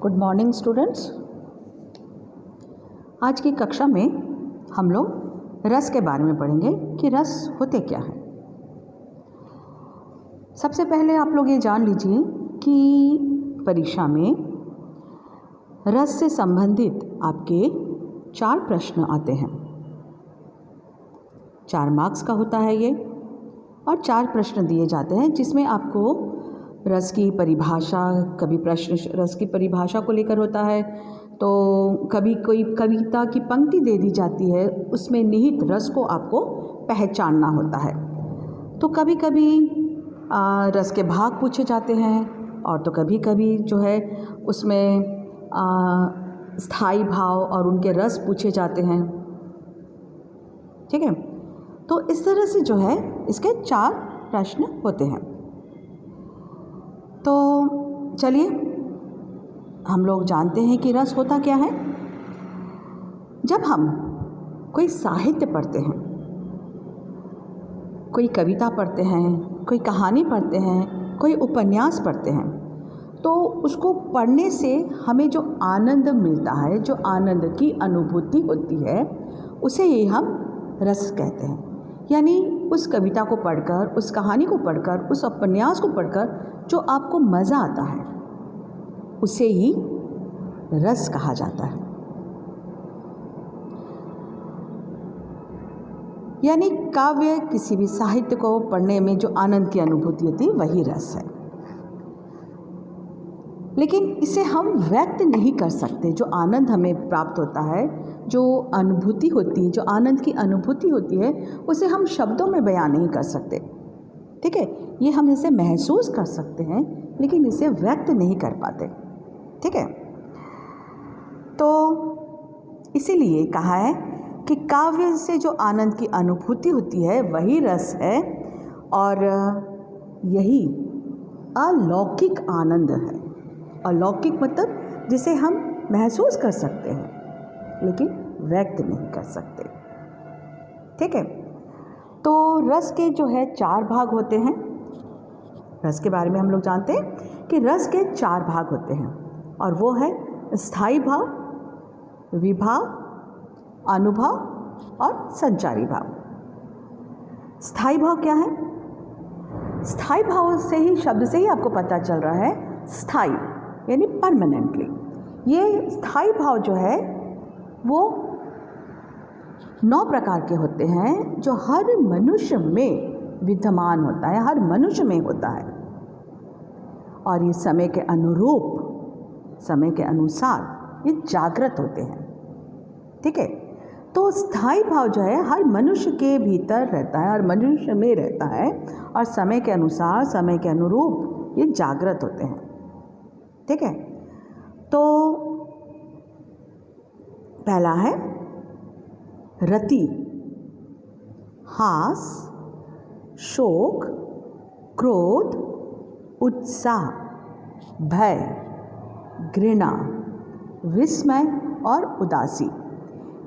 Good morning students. आज की कक्षा में हम लोग रस के बारे में पढ़ेंगे कि रस होते क्या हैं। सबसे पहले आप लोग ये जान लीजिए कि परीक्षा में रस से संबंधित आपके 4 प्रश्न आते हैं। 4 मार्क्स का होता है ये, और 4 प्रश्न दिए जाते हैं जिसमें आपको रस की परिभाषा, कभी प्रश्न रस की परिभाषा को लेकर होता है, तो कभी कोई कविता की पंक्ति दे दी जाती है, उसमें निहित रस को आपको पहचानना होता है। तो कभी कभी रस के भाग पूछे जाते हैं, और तो कभी कभी जो है उसमें स्थायी भाव और उनके रस पूछे जाते हैं। ठीक है, तो इस तरह से जो है इसके 4 प्रश्न होते हैं। तो चलिए हम लोग जानते हैं कि रस होता क्या है। जब हम कोई साहित्य पढ़ते हैं, कोई कविता पढ़ते हैं, कोई कहानी पढ़ते हैं, कोई उपन्यास पढ़ते हैं, तो उसको पढ़ने से हमें जो आनंद मिलता है, जो आनंद की अनुभूति होती है, उसे ही हम रस कहते हैं। यानी उस कविता को पढ़कर, उस कहानी को पढ़कर, उस उपन्यास को पढ़कर जो आपको मज़ा आता है, उसे ही रस कहा जाता है। यानी काव्य, किसी भी साहित्य को पढ़ने में जो आनंद की अनुभूति होती है, वही रस है। लेकिन इसे हम व्यक्त नहीं कर सकते। जो आनंद हमें प्राप्त होता है, जो अनुभूति होती है, जो आनंद की अनुभूति होती है, उसे हम शब्दों में बयान नहीं कर सकते। ठीक है, ये हम इसे महसूस कर सकते हैं, लेकिन इसे व्यक्त नहीं कर पाते। ठीक है, तो इसीलिए कहा है कि काव्य से जो आनंद की अनुभूति होती है, वही रस है, और यही अलौकिक आनंद है। अलौकिक मतलब जिसे हम महसूस कर सकते हैं, लेकिन व्यक्त नहीं कर सकते। ठीक है, तो रस के जो है 4 भाग होते हैं। रस के बारे में हम लोग जानते हैं कि रस के 4 भाग होते हैं, और वो है स्थायी भाव, विभाव, अनुभव और संचारी भाव। स्थायी भाव क्या है? स्थायी भाव से ही, शब्द से ही आपको पता चल रहा है, स्थायी यानी परमानेंटली। ये स्थायी भाव जो है वो 9 प्रकार के होते हैं, जो हर मनुष्य में विद्यमान होता है, हर मनुष्य में होता है, और ये समय के अनुरूप, समय के अनुसार ये जागृत होते हैं। ठीक है, तो स्थायी भाव जो है हर मनुष्य के भीतर रहता है, हर मनुष्य में रहता है, और समय के अनुसार, समय के अनुरूप ये जागृत होते हैं। ठीक है, तो पहला है रति, हास, शोक, क्रोध, उत्साह, भय, घृणा, विस्मय और उदासी।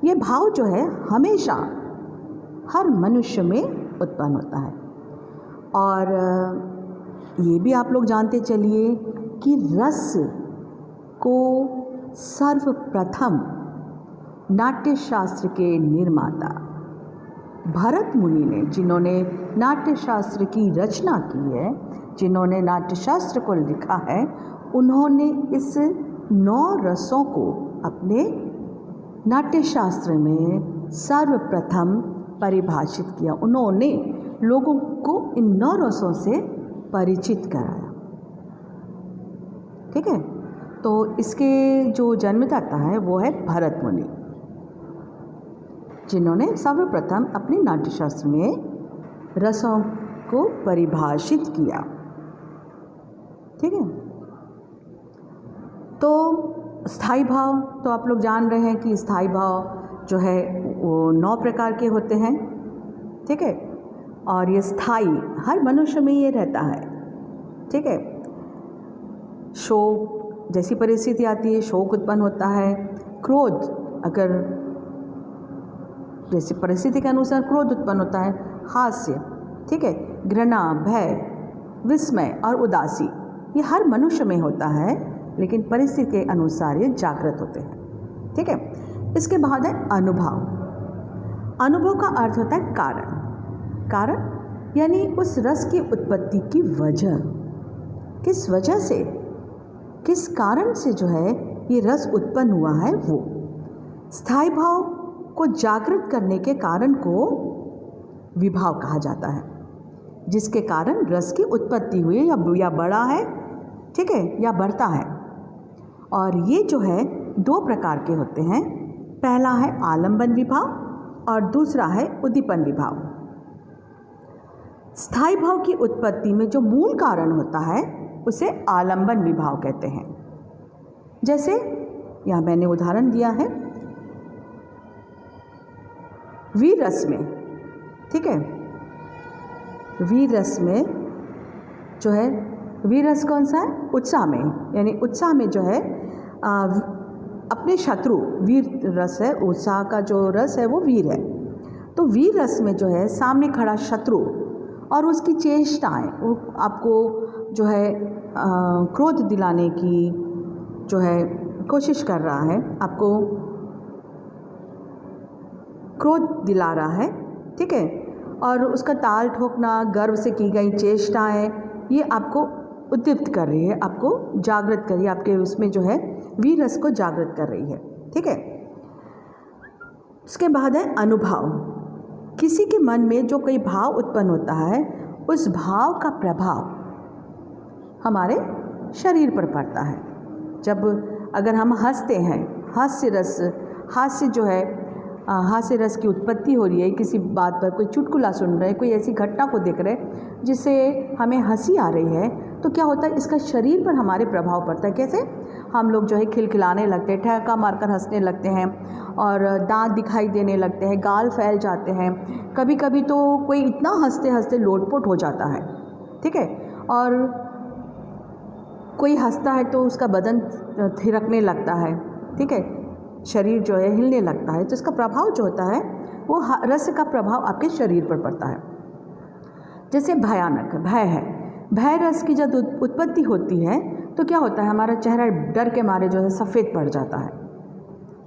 ये भाव जो है हमेशा हर मनुष्य में उत्पन्न होता है। और ये भी आप लोग जानते चलिए कि रस को सर्वप्रथम नाट्यशास्त्र के निर्माता भरत मुनि ने, जिन्होंने नाट्यशास्त्र की रचना की है, जिन्होंने नाट्यशास्त्र को लिखा है, उन्होंने इस 9 रसों को अपने नाट्यशास्त्र में सर्वप्रथम परिभाषित किया। उन्होंने लोगों को इन 9 रसों से परिचित कराया। ठीक है, तो इसके जो जन्मदाता है वो है भरत मुनि, जिन्होंने सर्वप्रथम अपने नाट्यशास्त्र में रसों को परिभाषित किया। ठीक है, तो स्थायी भाव तो आप लोग जान रहे हैं कि स्थायी भाव जो है वो 9 प्रकार के होते हैं। ठीक है, और ये स्थायी हर मनुष्य में ये रहता है। ठीक है, शोक, जैसी परिस्थिति आती है शोक उत्पन्न होता है। क्रोध, अगर जैसी परिस्थिति के अनुसार क्रोध उत्पन्न होता है। हास्य, ठीक है, घृणा, भय, विस्मय और उदासी, ये हर मनुष्य में होता है। लेकिन परिस्थिति के अनुसार ये जागृत होते हैं। ठीक है, इसके बाद है अनुभव। अनुभव का अर्थ होता है कारण। कारण यानी उस रस की उत्पत्ति की वजह, किस वजह से, किस कारण से जो है ये रस उत्पन्न हुआ है वो। स्थायी भाव को जागृत करने के कारण को विभाव कहा जाता है, जिसके कारण रस की उत्पत्ति हुई या बढ़ा है, ठीक है, या बढ़ता है। और ये जो है दो प्रकार के होते हैं। पहला है आलंबन विभाव और दूसरा है उद्दीपन विभाव। स्थायी भाव की उत्पत्ति में जो मूल कारण होता है उसे आलंबन विभाव कहते हैं। जैसे यहाँ मैंने उदाहरण दिया है वीर रस में, ठीक है, वीर रस में जो है, वीर रस कौन सा है? उत्साह में, यानी उत्साह में जो है अपने शत्रु, वीर रस है, उत्साह का जो रस है वो वीर है। तो वीर रस में जो है सामने खड़ा शत्रु और उसकी चेष्टाएं, वो आपको जो है क्रोध दिलाने की जो है कोशिश कर रहा है, आपको क्रोध दिला रहा है, ठीक है, और उसका ताल ठोकना, गर्व से की गई चेष्टाएं, ये आपको उद्दीप्त कर रही है, आपको जागृत कर रही है, आपके उसमें जो है वीर रस को जागृत कर रही है। ठीक है, उसके बाद है अनुभव। किसी के मन में जो कोई भाव उत्पन्न होता है उस भाव का प्रभाव हमारे शरीर पर पड़ता है। जब अगर हम हंसते हैं, हास्य जो है हास्य रस की उत्पत्ति हो रही है, किसी बात पर कोई चुटकुला सुन रहे हैं, कोई ऐसी घटना को देख रहे हैं जिससे हमें हंसी आ रही है, तो क्या होता है, इसका शरीर पर हमारे प्रभाव पड़ता है। कैसे? हम लोग जो है खिलखिलाने लगते हैं, ठहाका मारकर हंसने लगते हैं और दांत दिखाई देने लगते हैं, गाल फैल जाते हैं, कभी कभी तो कोई इतना हंसते हंसते लोटपोट हो जाता है। ठीक है, और कोई हंसता है तो उसका बदन थिरकने लगता है, ठीक है, शरीर जो है हिलने लगता है। तो इसका प्रभाव जो होता है वो रस का प्रभाव आपके शरीर पर पड़ता है। जैसे भयानक भय है, भय रस की जब उत्पत्ति होती है तो क्या होता है, हमारा चेहरा डर के मारे जो है सफ़ेद पड़ जाता है।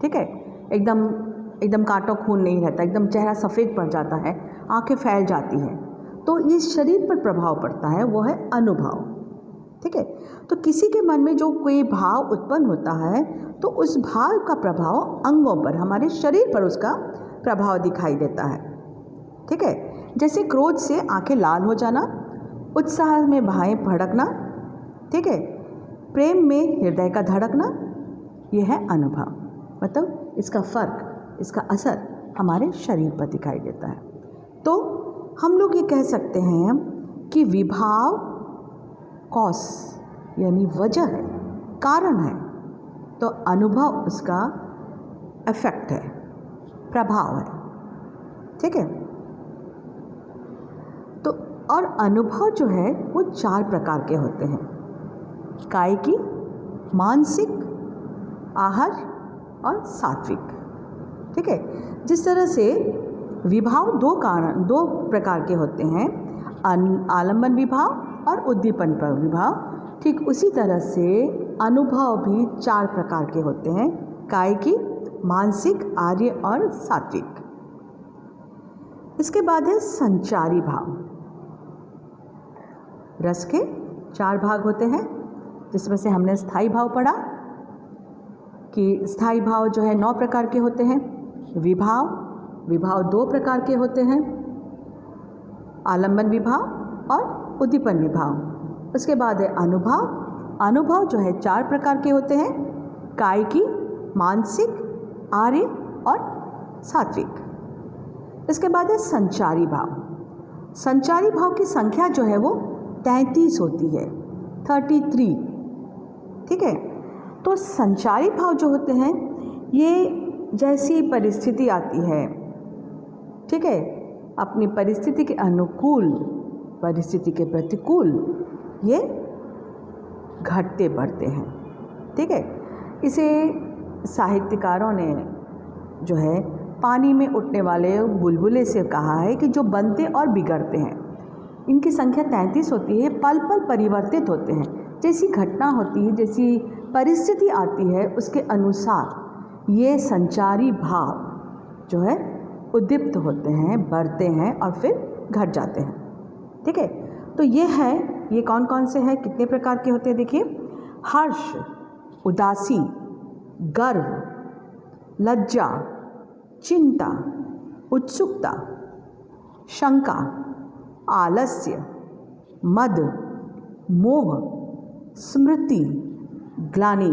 ठीक है, एकदम कांटो खून नहीं रहता, एकदम चेहरा सफ़ेद पड़ जाता है, आंखें फैल जाती हैं। तो इस शरीर पर प्रभाव पड़ता है, वो है अनुभव। ठीक है, तो किसी के मन में जो कोई भाव उत्पन्न होता है तो उस भाव का प्रभाव अंगों पर, हमारे शरीर पर उसका प्रभाव दिखाई देता है। ठीक है, जैसे क्रोध से आंखें लाल हो जाना, उत्साह में बाहें भड़कना, ठीक है, प्रेम में हृदय का धड़कना, यह है अनुभव। मतलब इसका फर्क, इसका असर हमारे शरीर पर दिखाई देता है। तो हम लोग ये कह सकते हैं कि विभाव कॉज यानी वजह है, कारण है, तो अनुभव उसका इफेक्ट है, प्रभाव है। ठीक है, तो और अनुभव जो है वो 4 प्रकार के होते हैं: कायिकी, मानसिक, आहार और सात्विक। ठीक है, जिस तरह से विभाव 2 प्रकार के होते हैं, आलंबन विभाव और उद्दीपन पर विभाव, ठीक उसी तरह से अनुभव भी 4 प्रकार के होते हैं: कायिकी, मानसिक, आर्य और सात्विक। इसके बाद है संचारी भाव। रस के 4 भाग होते हैं, जिसमें से हमने स्थायी भाव पढ़ा कि स्थायी भाव जो है 9 प्रकार के होते हैं। विभाव 2 प्रकार के होते हैं, आलंबन विभाव और उद्दीपन विभाव। उसके बाद है अनुभव जो है 4 प्रकार के होते हैं: कायिकी, मानसिक, आर्य और सात्विक। इसके बाद है संचारी भाव। संचारी भाव की संख्या जो है वो 33 होती है, 33। ठीक है, तो संचारी भाव जो होते हैं ये जैसी परिस्थिति आती है, ठीक है, अपनी परिस्थिति के अनुकूल, परिस्थिति के प्रतिकूल ये घटते बढ़ते हैं। ठीक है, इसे साहित्यकारों ने जो है पानी में उठने वाले बुलबुले से कहा है कि जो बनते और बिगड़ते हैं, इनकी संख्या 33 होती है, पल पल परिवर्तित होते हैं। जैसी घटना होती है, जैसी परिस्थिति आती है उसके अनुसार ये संचारी भाव जो है उद्दीप्त होते हैं, बढ़ते हैं और फिर घट जाते हैं। ठीक है, तो ये है, ये कौन कौन से हैं, कितने प्रकार के होते हैं देखिए। हर्ष, उदासी, गर्व, लज्जा, चिंता, उत्सुकता, शंका, आलस्य, मद, मोह, स्मृति, ग्लानि,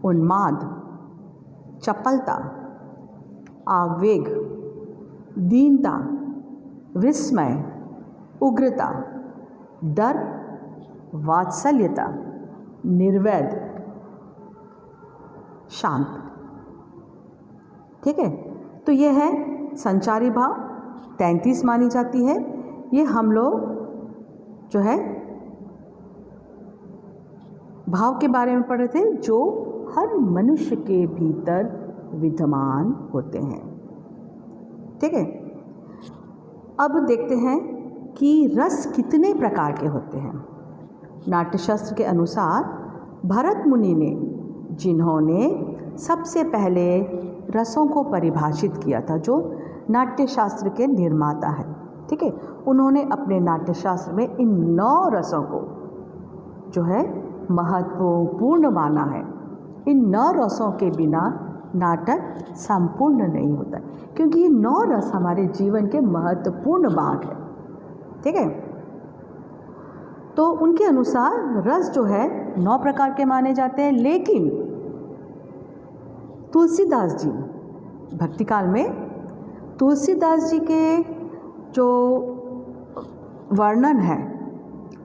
उन्माद, चपलता, आवेग, दीनता, विस्मय, उग्रता, डर, वात्सल्यता, निर्वेद, शांत। ठीक है, तो ये है संचारी भाव, 33 मानी जाती है। ये हम लोग जो है भाव के बारे में पढ़े थे जो हर मनुष्य के भीतर विद्यमान होते हैं। ठीक है, अब देखते हैं कि रस कितने प्रकार के होते हैं। नाट्यशास्त्र के अनुसार भरत मुनि ने, जिन्होंने सबसे पहले रसों को परिभाषित किया था, जो नाट्यशास्त्र के निर्माता है, ठीक है, उन्होंने अपने नाट्यशास्त्र में इन 9 रसों को जो है महत्वपूर्ण माना है। इन 9 रसों के बिना नाटक संपूर्ण नहीं होता, क्योंकि ये 9 रस हमारे जीवन के महत्वपूर्ण भाग है। ठीक है, तो उनके अनुसार रस जो है 9 प्रकार के माने जाते हैं। लेकिन तुलसीदास जी भक्ति काल में, तुलसीदास जी के जो वर्णन है,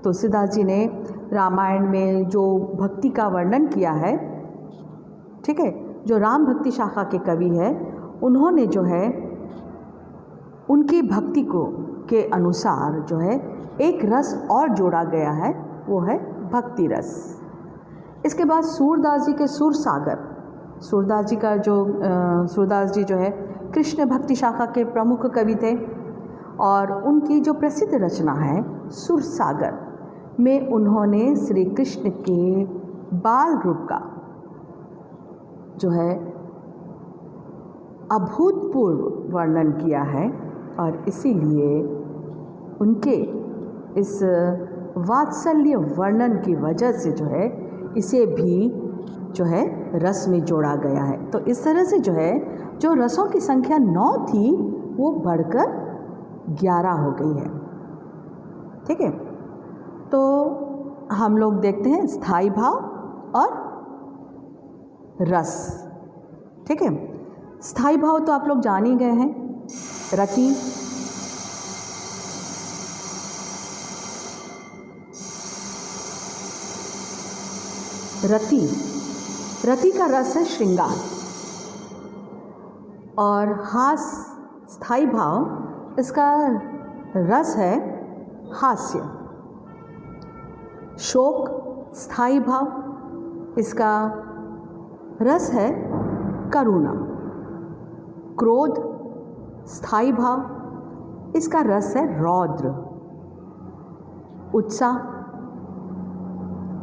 तुलसीदास जी ने रामायण में जो भक्ति का वर्णन किया है, ठीक है, जो राम भक्ति शाखा के कवि है, उन्होंने जो है उनकी भक्ति को के अनुसार जो है एक रस और जोड़ा गया है, वो है भक्ति रस। इसके बाद सूरदास जी के सुरसागर, सूरदास जी का जो सूरदास जी जो है कृष्ण भक्ति शाखा के प्रमुख कवि थे, और उनकी जो प्रसिद्ध रचना है सुरसागर में उन्होंने श्री कृष्ण के बाल रूप का जो है अभूतपूर्व वर्णन किया है, और इसीलिए उनके इस वात्सल्य वर्णन की वजह से जो है इसे भी जो है रस में जोड़ा गया है। तो इस तरह से जो है जो रसों की संख्या 9 थी वो बढ़कर 11 हो गई है। ठीक है, तो हम लोग देखते हैं स्थायी भाव और रस। ठीक है, स्थायी भाव तो आप लोग जान ही गए हैं, रति, रति का रस है श्रृंगार, और हास स्थायी भाव, इसका रस है हास्य। शोक स्थायी भाव, इसका रस है करुणा। क्रोध स्थायी भाव, इसका रस है रौद्र। उत्साह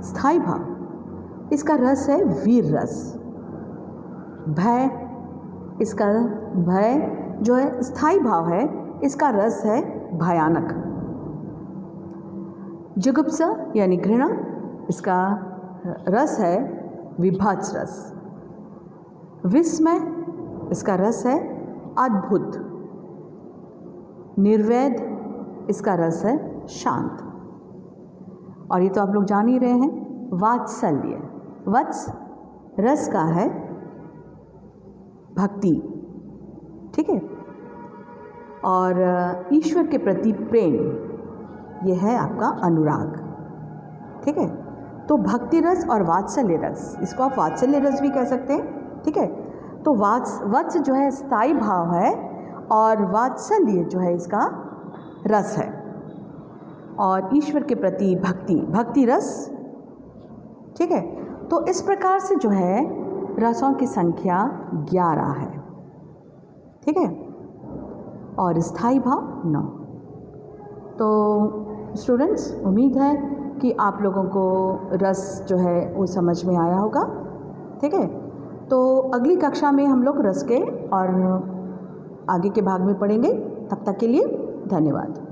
स्थायी भाव, इसका रस है वीर रस। भय, इसका भय जो है स्थायी भाव है, इसका रस है भयानक। जुगुप्सा यानी घृणा, इसका रस है विभत्स रस। विस्मय, इसका रस है अद्भुत। निर्वेद, इसका रस है शांत। और ये तो आप लोग जान ही रहे हैं वात्सल्य, वत्स रस का है भक्ति। ठीक है, और ईश्वर के प्रति प्रेम, यह है आपका अनुराग। ठीक है, तो भक्ति रस और वात्सल्य रस, इसको आप वात्सल्य रस भी कह सकते हैं। ठीक है, तो वत्स जो है स्थायी भाव है, और वात्सल्य जो है इसका रस है, और ईश्वर के प्रति भक्ति रस। ठीक है, तो इस प्रकार से जो है रसों की संख्या 11 है। ठीक है, और स्थायी भाव 9। तो स्टूडेंट्स, उम्मीद है कि आप लोगों को रस जो है वो समझ में आया होगा। ठीक है, तो अगली कक्षा में हम लोग रस के और आगे के भाग में पढ़ेंगे। तब तक के लिए धन्यवाद।